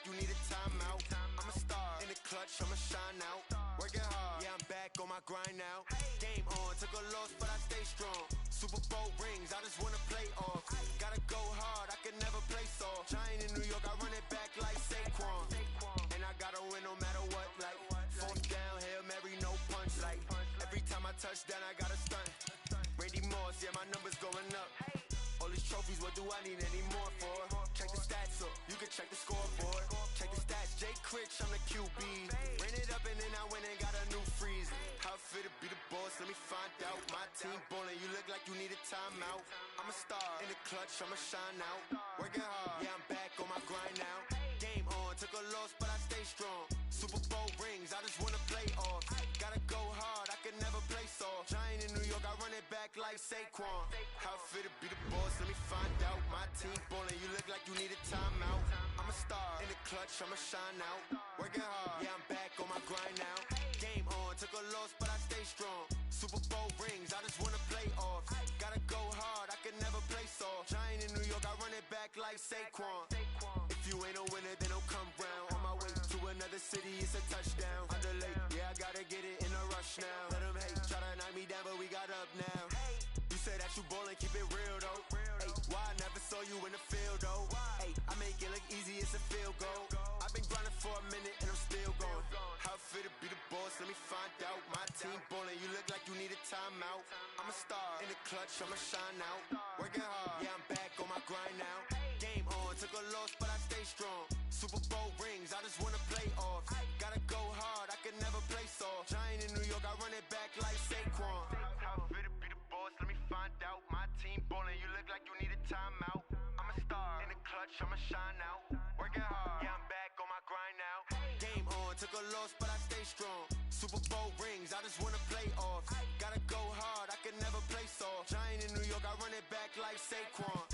you need a timeout. I'm a star in the clutch, I'ma shine out. Working hard, yeah, I'm back on my grind now. Game on, took a loss, but I stay strong. Super Bowl rings, I just wanna play off. Gotta go hard, I can never play soft. Giant in New York, I run it back like Saquon. And I gotta win no matter what, like fourth down, Hail Mary, no punch. Like every time I touch down, I gotta stunt. Randy Moss, yeah, my numbers going up. All these trophies, what do I need any more for? Check the stats up, you can check the scoreboard. Check the stats, Jay Critch, I'm the QB. Ran it up and then I went and got a new freeze. How fit to be the boss, let me find out. My team ballin', you look like you need a timeout. I'm a star in the clutch, I'ma shine out. Working hard, yeah, I'm back on my grind now. Game on, took a loss, but I stay strong. Super Bowl rings, I just wanna play off. Gotta go hard, I can never play soft. Giant in New York, I run it back like Saquon. How fit to be the boss, let me find out. My team ballin', you look like you need a timeout. I'm a star in the clutch, I'ma shine out. Working hard, yeah, I'm back on my grind now. Game on, took a loss, but I stay strong. Super Bowl rings, I just wanna play off. Gotta go hard, I can never play soft. Giant in New York, I run it back like Saquon. If you ain't a winner, then don't come round. On my way to another city, it's a touchdown. Underlay, yeah, I gotta get it in a rush now. Let them hate, try to knock me down, but we got up now. You say that you ballin', keep it real though. Hey, why I never saw you in the field though? Hey, I make it look easy, it's a field goal. I've been grinding for a minute and I'm still going. How fit to be the boss, let me find out. My team ballin', you look like you need a timeout. I'm a star in the clutch, I'ma shine out. Working hard, yeah, I'm back on my grind now. Game on, took a loss, but I stay strong. Super Bowl rings, I just wanna play off. Gotta go hard, I can never play soft. Giant in New York, I run it back like Saquon. How fit to be the boss, let me find out. My team ballin', you look like you need a timeout. I'm a star in the clutch, I'ma shine out. Working hard, yeah, I'm back on my grind now. Game on, took a loss, but I stay strong. Super Bowl rings, I just wanna play off. Gotta go hard, I can never play soft. Giant in New York, I run it back like Saquon.